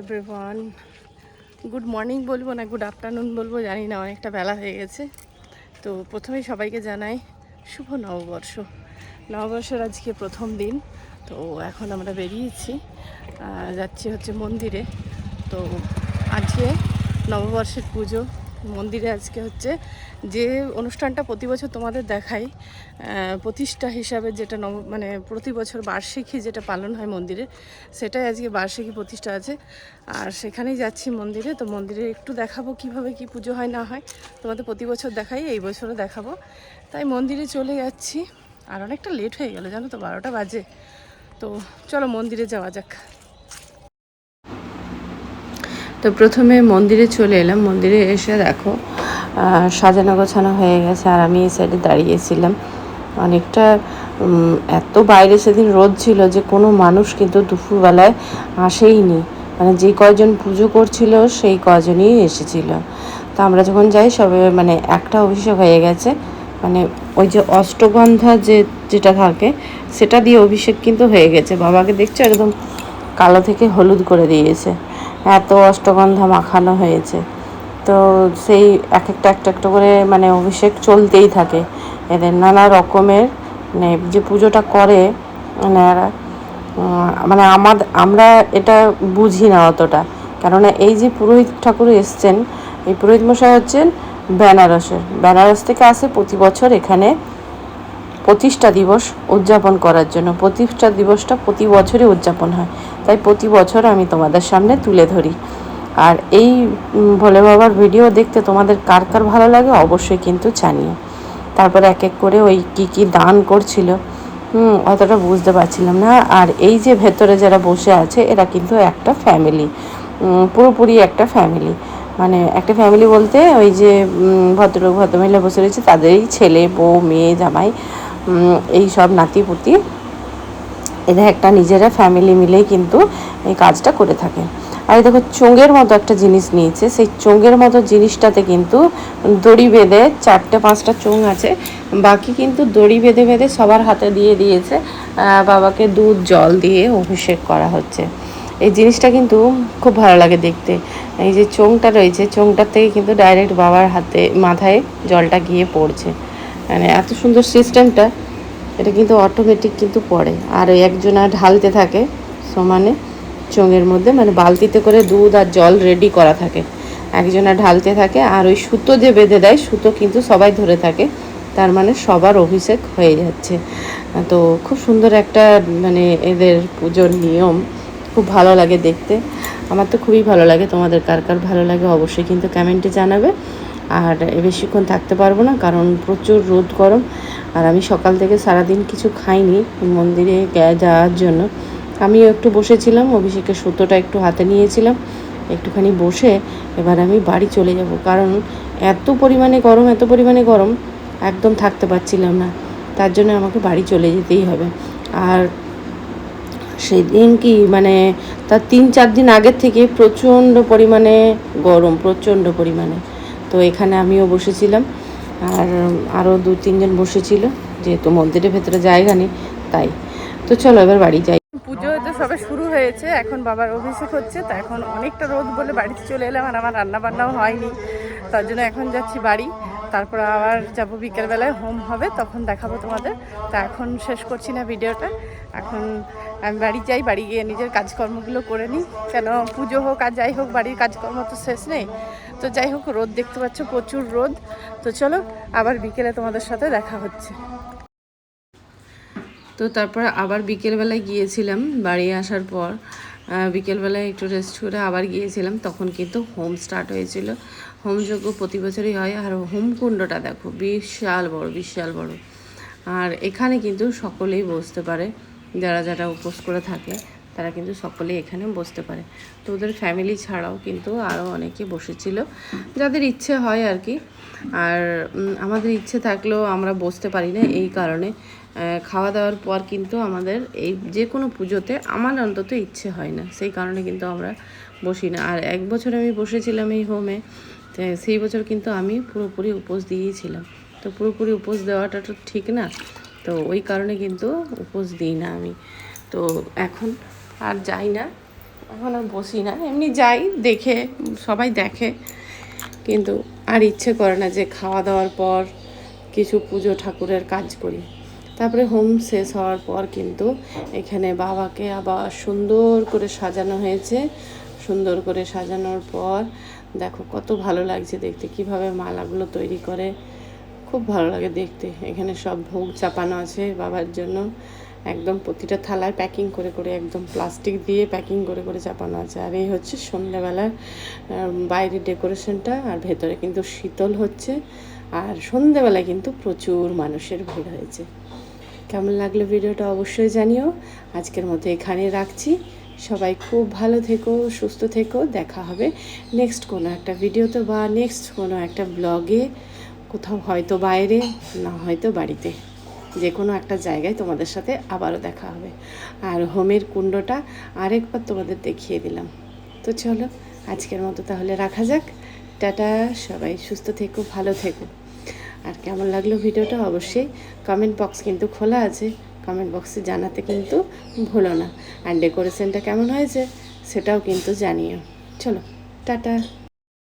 Everyone, good morning বলবো না good afternoon বলবো জানি না, অনেকটা বেলা হয়ে গেছে। তো প্রথমেই সবাইকে জানাই শুভ নববর্ষ। নববর্ষের আজকে প্রথম দিন। তো এখন আমরা বেরিয়েছি, যাচ্ছি হচ্ছে মন্দিরে। তো আজকে নববর্ষের পুজো মন্দিরে। আজকে হচ্ছে যে অনুষ্ঠানটা প্রতি বছর তোমাদের দেখাই, প্রতিষ্ঠা হিসাবে যেটা মানে প্রতি বছর বার্ষিকী যেটা পালন হয় মন্দিরে, সেটাই আজকে বার্ষিকী প্রতিষ্ঠা আছে। আর সেখানেই যাচ্ছি মন্দিরে। তো মন্দিরে একটু দেখাবো কিভাবে কি পুজো হয় না হয়। তোমাদের প্রতি বছর দেখাই, এই বছরও দেখাবো। তাই মন্দিরে চলে যাচ্ছি। আর অনেকটা লেট হয়ে গেল জানো তো, 12টা বাজে। তো চলো মন্দিরে যাওয়া যাক। তো প্রথমে মন্দিরে চলে এলাম। মন্দিরে এসে দেখো সাজানো গোছানো হয়ে গেছে, আর আমি এই সাইডে দাঁড়িয়েছিলাম। অনেকটা এত বাইরে সেদিন রোদ ছিল যে কোনো মানুষ কিন্তু দুপুরবেলায় আসেইনি। মানে যে কয়জন পুজো করছিল সেই কয়জনই এসেছিল। তো আমরা যখন যাই সবে মানে একটা অভিষেক হয়ে গেছে, মানে ওই যে অষ্টগন্ধা যেটা থাকে সেটা দিয়ে অভিষেক কিন্তু হয়ে গেছে। বাবাকে দেখছো একদম কালো থেকে হলুদ করে দিয়েছে, এত অষ্টগন্ধা মাখানো হয়েছে। তো সেই এক একটা করে মানে অভিষেক চলতেই থাকে এদের নানা রকমের। মানে যে পুজোটা করে এনারা, মানে আমরা এটা বুঝি না অতটা। কেননা এই যে পুরোহিত ঠাকুর এসছেন, এই পুরোহিত মশাই হচ্ছেন বেনারস থেকে আসে প্রতি বছর এখানে প্রতিষ্ঠা দিবস উদযাপন করার জন্য। প্রতিষ্ঠা দিবসটা প্রতি বছরই উদযাপন হয়, তাই প্রতি বছর আমি তোমাদের সামনে তুলে ধরি। আর এই ভোলে বাবার ভিডিও দেখতে তোমাদের কার কার ভালো লাগে অবশ্যই কিন্তু জানিও। তারপরে এক এক করে ওই কী দান করছিল, অতটা বুঝতে পারছিলাম না। আর এই যে ভেতরে যারা বসে আছে এরা কিন্তু একটা ফ্যামিলি, পুরোপুরি একটা ফ্যামিলি। মানে একটা ফ্যামিলি বলতে ওই যে ভদ্রলোক ভদ্রমহিলা বসে রয়েছে তাদেরই ছেলে বউ মেয়ে জামাই, এই সব নাতিপুতি, এরা একটা নিজেরা ফ্যামিলি মিলেই কিন্তু এই কাজটা করে থাকে। আর দেখো চোঙের মতো একটা জিনিস নিয়েছে, সেই চোঙের মতো জিনিসটাতে কিন্তু দড়ি বেঁধে 4-5টা চোঙ আছে, বাকি কিন্তু দড়ি বেঁধে সবার হাতে দিয়ে দিয়েছে। বাবাকে দুধ জল দিয়ে অভিষেক করা হচ্ছে। এই জিনিসটা কিন্তু খুব ভালো লাগে দেখতে। এই যে চোঙটা রয়েছে, চোঙটার থেকে কিন্তু ডাইরেক্ট বাবার হাতে মাথায় জলটা গিয়ে পড়ছে। মানে এত সুন্দর সিস্টেমটা, এটা কিন্তু অটোমেটিক কিন্তু পড়ে। আর ওই একজনা ঢালতে থাকে সমানে চোঙের মধ্যে, মানে বালতিতে করে দুধ আর জল রেডি করা থাকে, একজনা ঢালতে থাকে। আর ওই সুতো যে বেঁধে দেয়, সুতো কিন্তু সবাই ধরে থাকে, তার মানে সবার অভিষেক হয়ে যাচ্ছে। তো খুব সুন্দর একটা মানে এদের পুজোর নিয়ম, খুব ভালো লাগে দেখতে। আমার তো খুবই ভালো লাগে। তোমাদের কার কার ভালো লাগে অবশ্যই কিন্তু কমেন্টে জানাবে। আর বেশিক্ষণ থাকতে পারবো না কারণ প্রচুর রোদ গরম। আর আমি সকাল থেকে সারাদিন কিছু খাইনি মন্দিরে যাওয়ার জন্য। আমিও একটু বসেছিলাম, অভিষেকের সুতোটা একটু হাতে নিয়েছিলাম, একটুখানি বসে এবার আমি বাড়ি চলে যাব। কারণ এত পরিমাণে গরম একদম থাকতে পারছিলাম না, তার জন্য আমাকে বাড়ি চলে যেতেই হবে। আর সেই দিন কি মানে তার 3-4 দিন আগের থেকে প্রচণ্ড পরিমাণে গরম, প্রচণ্ড পরিমাণে। তো এখানে আমিও বসেছিলাম, আর আরও 2-3 জন বসেছিল, যেহেতু মন্দিরের ভেতরে জায়গা নেই তাই। তো চলো এবার বাড়ি যাই। পুজো তো সবে শুরু হয়েছে, এখন বাবার অভিষেক হচ্ছে। তো এখন অনেকটা রোদ বলে বাড়িতে চলে এলাম, আর আমার রান্না বান্নাও হয়নি, তার জন্য এখন যাচ্ছি বাড়ি। তারপর আবার যাব বিকেলবেলায়, হোম হবে, তখন দেখাবো তোমাদের। তা এখন শেষ করছি না ভিডিওটা, এখন আমি বাড়ি যাই, বাড়ি গিয়ে নিজের কাজকর্মগুলো করে নিই। কেন পুজো হোক আর যাই হোক, বাড়ির কাজকর্ম তো শেষ নেই। তো যাই হোক, রোদ দেখতে পাচ্ছ, প্রচুর রোদ। তো চলো আবার বিকেলে তোমাদের সাথে দেখা হচ্ছে। তো তারপর আবার বিকেলবেলায় গিয়েছিলাম, বাড়ি আসার পর বিকেলবেলায় একটু রেস্ট করে আবার গিয়েছিলাম। তখন কিন্তু হোম স্টার্ট হয়েছিল। হোমযজ্ঞ প্রতি বছরই হয়। আর হোমকুণ্ডটা দেখো বিশাল বড়। আর এখানে কিন্তু সকলেই বসতে পারে, যারা উপোস করে থাকে তারা কিন্তু সকলেই এখানে বসতে পারে। তো ওদের ফ্যামিলি ছাড়াও কিন্তু আরও অনেকে বসেছিল, যাদের ইচ্ছে হয় আর কি। আর আমাদের ইচ্ছে থাকলেও আমরা বসতে পারি না, এই কারণে খাওয়া দাওয়ার পর কিন্তু আমাদের এই যে কোনো পুজোতে আমার অন্তত ইচ্ছে হয় না, সেই কারণে কিন্তু আমরা বসি না। আর এক বছর আমি বসেছিলাম এই হোমে, সেই বছর কিন্তু আমি পুরোপুরি উপোস দিয়েছিলাম। তো পুরোপুরি উপোস দেওয়াটা তো ঠিক না, তো ওই কারণে কিন্তু উপোস দিই না আমি। তো এখন আর যাই না, এখন আর বসি না, এমনি যাই, দেখে সবাই দেখে, কিন্তু আর ইচ্ছে করে না যে খাওয়া দাওয়ার পর কিছু পুজো ঠাকুরের কাজ করি। তারপরে হোম শেষ হওয়ার পর কিন্তু এখানে বাবাকে আবার সুন্দর করে সাজানো হয়েছে। সুন্দর করে সাজানোর পর দেখো কত ভালো লাগছে দেখতে, কিভাবে মালাগুলো তৈরি করে, খুব ভালো লাগে দেখতে। এখানে সব ভোগ চাপানো আছে বাবার জন্য, একদম প্রতিটা থালায় প্যাকিং করে করে, একদম প্লাস্টিক দিয়ে প্যাকিং করে করে চাপানো আছে। আর এই হচ্ছে সন্ধ্যাবেলার বাইরের ডেকোরেশনটা, আর ভেতরে কিন্তু শীতল হচ্ছে। আর সন্ধ্যাবেলায় কিন্তু প্রচুর মানুষের ভিড় হয়েছে। কেমন লাগলো ভিডিওটা অবশ্যই জানিও। আজকের মতো এখানে রাখছি। সবাই খুব ভালো থেকো, সুস্থ থেকো। দেখা হবে নেক্সট কোনো একটা ভিডিওতে বা নেক্সট কোনো একটা ব্লগে, কোথাও হয়তো বাইরে, না হয়তো বাড়িতে, যে কোনো একটা জায়গায় তোমাদের সাথে আবারও দেখা হবে। আর হোমের কুণ্ডটা আরেকবার তোমাদের দেখিয়ে দিলাম। তো চলো আজকের মতো তাহলে রাখা যাক। টাটা, সবাই সুস্থ থেকো, ভালো থেকো। আর কেমন লাগলো ভিডিওটা অবশ্যই কমেন্ট বক্স কিন্তু খোলা আছে, কমেন্ট বক্সে জানাতে কিন্তু ভুলো না। আর ডেকোরেশনটা কেমন হয়েছে সেটাও কিন্তু জানিও। চলো টাটা।